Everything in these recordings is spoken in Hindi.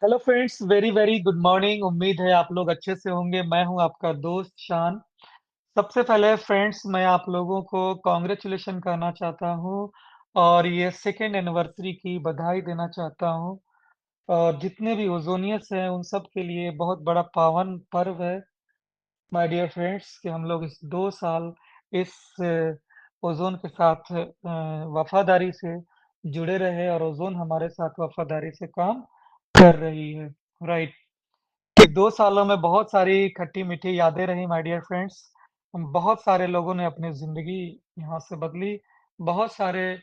Hello friends, very very good morning. उम्मीद है आप लोग अच्छे से होंगे। मैं हूं आपका दोस्त शान। सबसे पहले फ्रेंड्स, मैं आप लोगों को कॉन्ग्रेचुलेशन करना चाहता हूं और ये सेकेंड एनिवर्सरी की बधाई देना चाहता हूं। और जितने भी ओजोनियस हैं उन सब के लिए बहुत बड़ा पावन पर्व है माय डियर फ्रेंड्स कि हम लोग इस 2 साल इस ओजोन के साथ वफादारी से जुड़े रहे और ओजोन हमारे साथ वफादारी से काम कर रही है। राइट। कि 2 सालों में बहुत सारी खट्टी-मीठी यादें रही माय डियर फ्रेंड्स। हम बहुत सारे लोगों ने अपनी ज़िंदगी यहाँ से बदली। बहुत सारे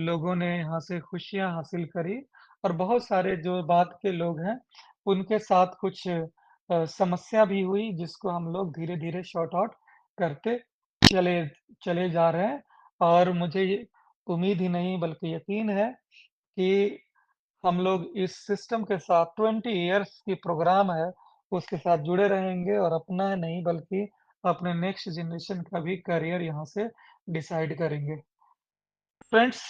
लोगों ने यहाँ से खुशियाँ हासिल करी और बहुत सारे जो बाद के लोग हैं, उनके साथ कुछ समस्या भी हुई जिसको हम लोग धीरे-धीरे सॉर्ट आउट करते चले चले जा रहे हैं। और मुझे ये उम्मीद ही नहीं बल्कि यकीन है कि हम लोग इस सिस्टम के साथ 20 इयर्स की प्रोग्राम है, उसके साथ जुड़े रहेंगे और अपना नहीं बल्कि अपने नेक्स्ट जनरेशन का भी करियर यहाँ से डिसाइड करेंगे। फ्रेंड्स,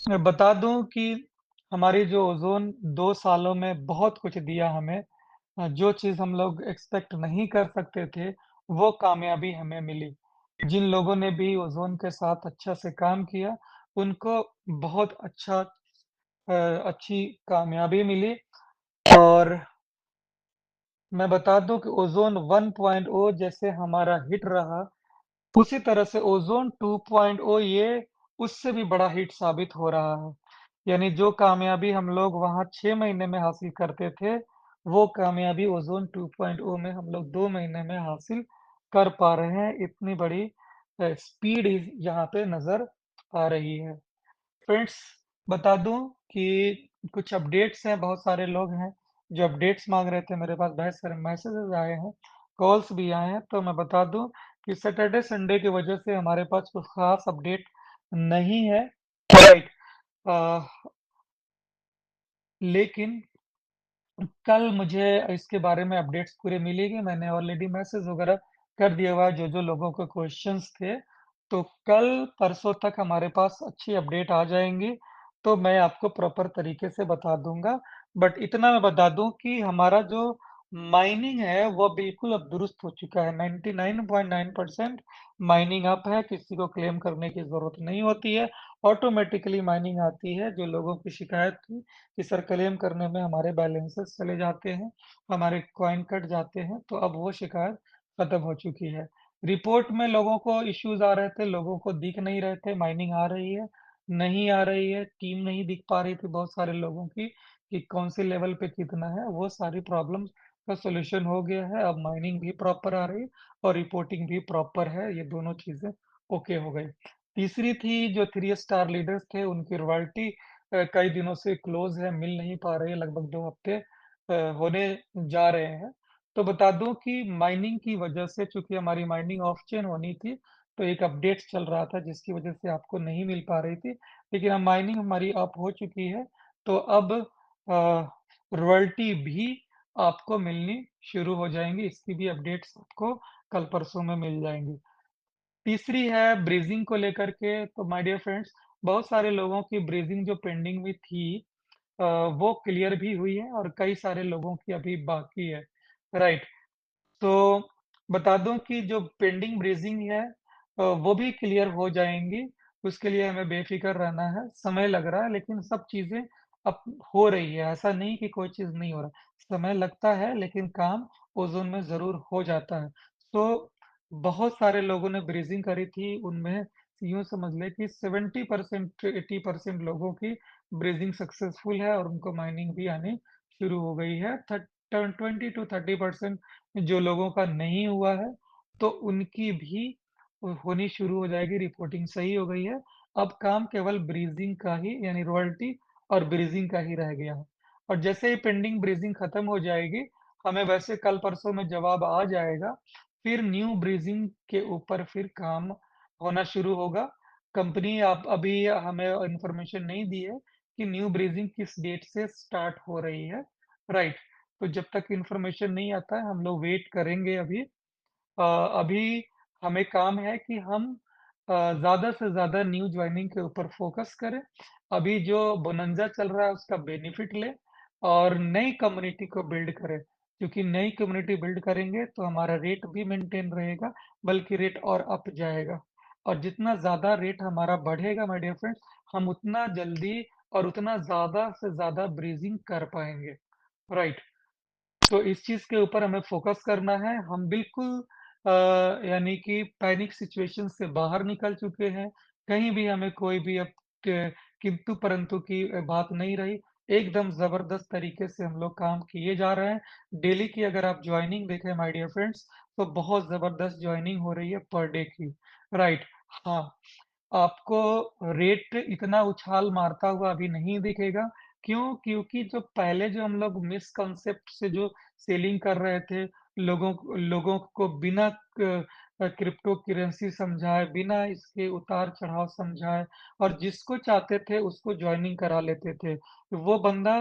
मैं बता दूँ कि हमारी जो ओज़ोन 2 सालों में बहुत कुछ दिया हमें। जो चीज़ हम लोग एक्सपेक्ट नहीं कर सकते थे, वो कामयाबी हमें मिली। जिन लोगों ने भी ओज़ोन के साथ अच्छा से काम किया, उनको बहुत अच्छी कामयाबी मिली। और मैं बता दूँ कि ओज़ोन 1.0 जैसे हमारा हिट रहा, उसी तरह से ओज़ोन 2.0 ये उससे भी बड़ा हिट साबित हो रहा है। यानी जो कामयाबी हम लोग वहाँ 6 महीने में हासिल करते थे, वो कामयाबी ओज़ोन 2.0 में हम लोग 2 महीने में हासिल कर पा रहे हैं। इतनी बड़ी स्पीड इस यहाँ पे नज़र आ रही है। फ्रेंड्स, बता दूँ कि कुछ अपडेट्स हैं, बहुत सारे लोग हैं जो अपडेट्स माँग रहे थे, मेरे पास बहुत सारे मैसेजेस आए हैं, कॉल्स भी आए हैं, तो मैं बता दूँ कि सैटरडे, संडे की वजह से हमारे पास कुछ ख़ास अपडेट नहीं है। राइट। अ, लेकिन कल मुझे इसके बारे में अपडेट्स पूरे मिलेगी। मैंने ऑलरेडी मैसेज वगैरह कर दिया हुआ है जो-जो लोगों के क्वेश्चंस थे। तो कल परसों तक हमारे पास अच्छी अपडेट आ जाएँगी, तो मैं आपको प्रॉपर तरीके से बता दूँगा। बट इतना मैं बता दूँ कि हमारा जो माइनिंग है, वो बिल्कुल अब दुरुस्त हो चुका है। 99.9% माइनिंग अप है, किसी को क्लेम करने की ज़रूरत नहीं होती है। ऑटोमैटिकली माइनिंग आती है। जो लोगों की शिकायत थी कि सर क्लेम करने में हमारे बैलेंसेस चले जाते हैं, हमारे कॉइन कट जाते हैं, तो अब वो शिकायत खत्म हो चुकी है। रिपोर्ट में लोगों को इश्यूज़ आ रहे थे, लोगों को दिख नहीं रहे थे, माइनिंग आ रही है, नहीं आ रही है, टीम नहीं दिख पा रही थी बहुत सारे लोगों की कि कौन से लेवल पे कितना है, वो सारी प्रॉब्लम्स का सॉल्यूशन हो गया है। अब माइनिंग भी प्रॉपर आ रही है और रिपोर्टिंग भी प्रॉपर है, ये दोनों चीज़ें ओके हो गई। तीसरी थी जो 3 स्टार लीडर्स थे, उनकी रॉयल्टी कई दिनों से क्लोज़ है, मिल नहीं पा रही है, लगभग 2 हफ्ते होने जा रहे हैं। तो बता दूँ कि माइनिंग की वजह से चूँकि हमारी माइनिंग ऑफ चेन होनी थी, तो एक अपडेट चल रहा था जिसकी वजह से आपको नहीं मिल पा रही थी। लेकिन अब माइनिंग हमारी अप हो चुकी है, तो अब रॉयल्टी भी आपको मिलनी शुरू हो जाएँगी, इसकी भी अपडेट्स आपको कल-परसों में मिल जाएँगी। तीसरी है ब्रीजिंग को लेकर के, तो माय डियर फ्रेंड्स, बहुत सारे लोगों की ब्रीजिंग जो पेंडिंग में थी, वो क्लियर भी हुई है और कई सारे लोगों की अभी बाकी है। राइट। तो बता दूं कि जो पेंडिंग ब्रीजिंग है, वो भी क्लियर हो जाएंगी। उसके लिए हमें बेफिक्र रहना है। समय लग रहा है लेकिन सब चीजें अब हो रही है। ऐसा नहीं कि कोई चीज नहीं हो रहा। समय लगता है लेकिन काम ओजोन में जरूर हो जाता है। तो बहुत सारे लोगों ने ब्रीजिंग करी थी, उनमें यूं समझ ले कि 70% 80% लोगों की ब्रीजिंग सक्सेसफुल है और उनको माइनिंग भी आनी शुरू हो गई है। 20 to 30% जो लोगों का नहीं हुआ है, तो उनकी भी होनी शुरू हो जाएगी। रिपोर्टिंग सही हो गई है। अब काम केवल ब्रीजिंग का ही यानी रॉयल्टी और ब्रीजिंग का ही रह गया है। और जैसे ही पेंडिंग ब्रीजिंग खत्म हो जाएगी, हमें वैसे कल परसों में जवाब आ जाएगा। फिर न्यू ब्रीजिंग के ऊपर फिर काम होना शुरू होगा। कंपनी आप अभी हमें इन्फॉर्मेशन नहीं दी है कि न्यू ब्रीजिंग किस डेट से स्टार्ट हो रही है। राइट। तो जब तक इन्फॉर्मेशन नहीं आता है हम लोग वेट करेंगे अभी। अभी हमें काम है कि हम ज़्यादा से ज़्यादा न्यू जॉइनिंग के ऊपर फोकस करें। अभी जो बोनंज़ा चल रहा है उसका बेनिफिट लें। और नई कम्युनिटी को बिल्ड करें। क्योंकि नई कम्युनिटी बिल्ड करेंगे तो हमारा रेट भी मेंटेन रहेगा, बल्कि रेट और अप जाएगा। और जितना ज़्यादा रेट हमारा बढ़ेगा माय डियर फ्रेंड्स, हम उतना जल्दी और उतना ज़्यादा से ज़्यादा ब्रीजिंग कर पाएँगे, राइट? तो इस चीज़ के ऊपर हमें फ़ोकस करना है। हम बिल्कुल यानी कि पैनिक सिचुएशन से बाहर निकल चुके हैं। कहीं भी हमें कोई भी अब क किंतु परंतु की बात नहीं रही। एकदम ज़बरदस्त तरीके से हम लोग काम किए जा रहे हैं। डेली की अगर आप जॉइनिंग देखें माय डियर फ्रेंड्स, तो बहुत ज़बरदस्त जॉइनिंग हो रही है पर डे की। राइट, हाँ। आपको रेट इतना उछाल मारता हुआ अभी नहीं दिखेगा। क्यों? क्योंकि जो पहले जो हम लोग मिसकॉन्सेप्ट से जो सेलिंग कर रहे थे, लोगों को बिना क्रिप्टो करेंसी समझाए, बिना इसके उतार-चढ़ाव समझाए और जिसको चाहते थे उसको जॉइनिंग करा लेते थे। वो बंदा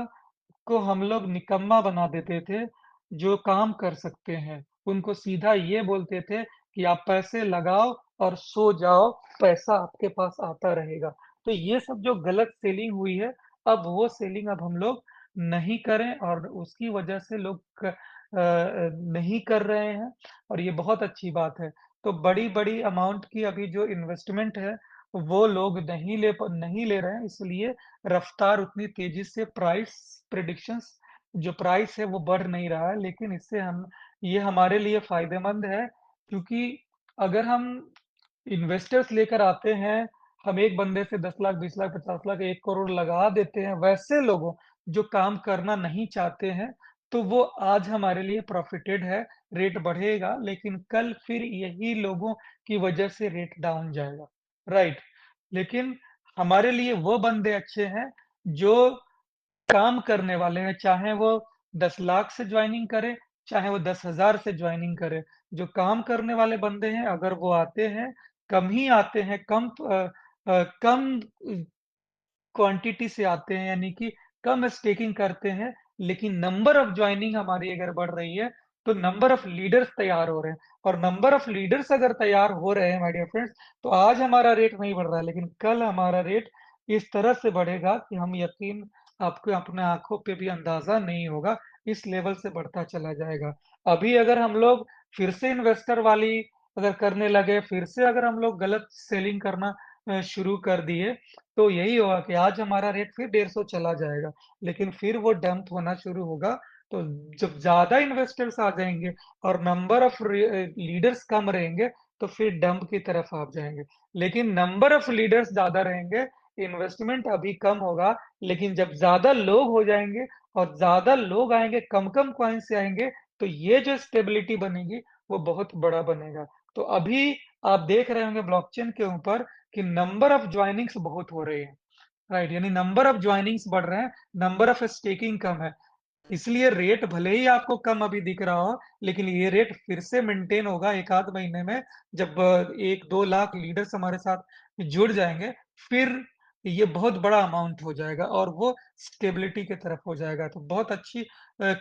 को हम लोग निकम्मा बना देते थे, जो काम कर सकते हैं। उनको सीधा ये बोलते थे कि आप पैसे लगाओ और सो जाओ, पैसा आपके पास आता रहेगा। तो ये सब जो गलत सेलिंग हुई है, अब वो सेलिंग अब हम लोग नहीं करें और उसकी वजह से लोग नहीं कर रहे हैं और ये बहुत अच्छी बात है। तो बड़ी-बड़ी अमाउंट की अभी जो इन्वेस्टमेंट है, वो लोग नहीं ले रहे हैं, इसलिए रफ्तार उतनी तेज़ी से प्राइस प्रेडिक्शंस जो प्राइस है वो बढ़ नहीं रहा है, लेकिन इससे हम ये हमारे लिए फ़ायदेमंद है क्योंकि अगर हम इन्वेस्टर्स लेकर आते हैं, हम एक बंदे से 10 लाख, 20 लाख, 50 लाख, 1 करोड़ लगा देते हैं, वैसे लोगों जो काम करना नहीं चाहते हैं, तो वो आज हमारे लिए प्रॉफ़िटेड है, रेट बढ़ेगा, लेकिन कल फिर यही लोगों की वजह से रेट डाउन जाएगा, राइट? लेकिन हमारे लिए वो बंदे अच्छे हैं, जो काम करने वाले हैं, चाहे वो 10 लाख से जॉइनिंग करें, चाहे वो 10,000 से जॉइनिंग करें। जो काम करने वाले बंदे हैं, अगर वो आते हैं, कम ही आते हैं, कम क्वांटिटी से आते हैं, यानी कि कम स्टेकिंग करते हैं, लेकिन नंबर ऑफ जॉइनिंग हमारी अगर बढ़ रही है, तो नंबर ऑफ लीडर्स तैयार हो रहे हैं और नंबर ऑफ लीडर्स अगर तैयार हो रहे हैं माय डियर फ्रेंड्स, तो आज हमारा रेट नहीं बढ़ रहा है, लेकिन कल हमारा रेट इस तरह से बढ़ेगा कि हम यकीन आपको अपने आँखों पे भी अंदाज़ा नहीं होगा, इस लेवल से बढ़ता चला जाएगा। अभी अगर हम लोग फिर से इन्वेस्टर वाली अगर करने लगे, फिर से अगर हम लोग गलत सेलिंग करना शुरू कर दिए, तो यही होगा कि आज हमारा रेट फिर 150 चला जाएगा, लेकिन फिर वो डंप होना शुरू होगा। तो जब ज़्यादा इन्वेस्टर्स आ जाएँगे और नंबर ऑफ लीडर्स कम रहेंगे, तो फिर डंप की तरफ आप जाएँगे। लेकिन नंबर ऑफ लीडर्स ज़्यादा रहेंगे, इन्वेस्टमेंट अभी कम होगा, लेकिन जब ज़्यादा लोग हो जाएँगे और ज़्यादा लोग आएँगे, कम-कम कॉइन से आएँगे, तो ये जो स्टेबिलिटी बनेगी, वो बहुत बड़ा बनेगा। तो अभी आप देख रहे होंगे ब्लॉकचेन के ऊपर कि नंबर ऑफ जॉइनिंग्स बहुत हो रही है, राइट? यानी नंबर ऑफ जॉइनिंग्स बढ़ रहे हैं, नंबर ऑफ स्टेकिंग कम है। इसलिए रेट भले ही आपको कम अभी दिख रहा हो, लेकिन ये रेट फिर से मेंटेन होगा 1 आध महीने में जब 1-2 लाख लीडर्स हमारे साथ जुड़ जाएँगे, फिर ये बहुत बड़ा अमाउंट हो जाएगा और वो स्टेबिलिटी की तरफ हो जाएगा। तो बहुत अच्छी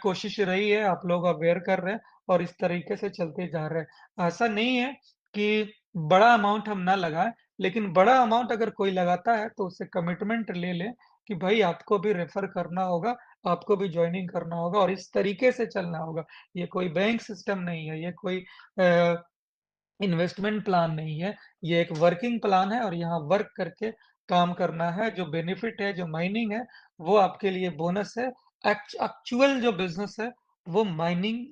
कोशिश रही है, आप लोग अवेयर कर रहे हैं और इस तरीके से चलते जा रहे हैं। ऐसा नहीं है कि बड़ा अमाउंट हम ना लगाएँ, लेकिन बड़ा अमाउंट अगर कोई लगाता है, तो उससे कमिटमेंट ले लें कि भाई आपको भी रेफर करना होगा, आपको भी जॉइनिंग करना होगा और इस तरीके से चलना होगा। ये कोई बैंक सिस्टम नहीं है, ये कोई अ, इन्वेस्टमेंट प्लान नहीं है, ये एक वर्किंग प्लान है और यहाँ वर्क करके काम करना है। जो बेनिफिट है, जो माइनिंग है, वो आपके लिए बोनस है। एक्चुअल जो बिज़नेस है, वो माइनिंग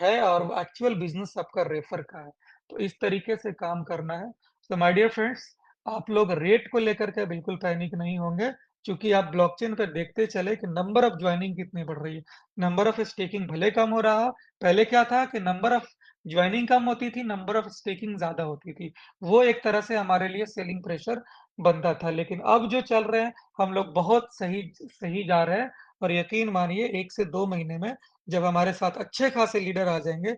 है और एक्चुअल बिज़नेस आपका रेफर का है। तो इस तरीके से काम करना है। सो माय डियर फ्रेंड्स, आप लोग रेट को लेकर के बिल्कुल पैनिक नहीं होंगे, क्योंकि आप ब्लॉकचेन पे देखते चले कि नंबर ऑफ जॉइनिंग कितनी बढ़ रही है। नंबर ऑफ स्टेकिंग भले कम हो रहा हो, पहले क्या था कि नंबर ऑफ जॉइनिंग कम होती थी, नंबर ऑफ स्टेकिंग ज़्यादा होती थी। वो एक तरह से हमारे लिए सेलिंग प्रेशर बनता था। लेकिन अब जो चल रहे हैं, हम लोग बहुत सही सही जा रहे हैं और यकीन मानिए 1 से 2 महीने में जब हमारे साथ अच्छे खासे लीडर आ जाएँगे,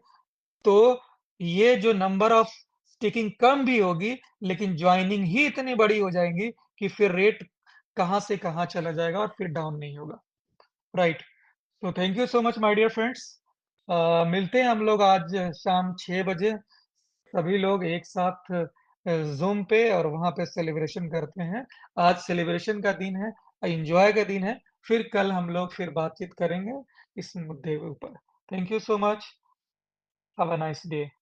तो ये जो नंबर ऑफ स्टिकिंग कम भी होगी, लेकिन जॉइनिंग ही इतनी बड़ी हो जाएँगी कि फिर रेट कहाँ से कहाँ चला जाएगा और फिर डाउन नहीं होगा। राइट। तो thank you so much my dear friends. मिलते हैं हम लोग आज शाम 6 बजे सभी लोग एक साथ ज़ूम पे और वहाँ पे सेलिब्रेशन करते हैं। आज सेलिब्रेशन का दिन है, एन्जॉय का दिन है। फिर कल हम लोग फिर बातचीत करेंगे इस मुद्दे के ऊपर। Thank you so much. Have a nice day.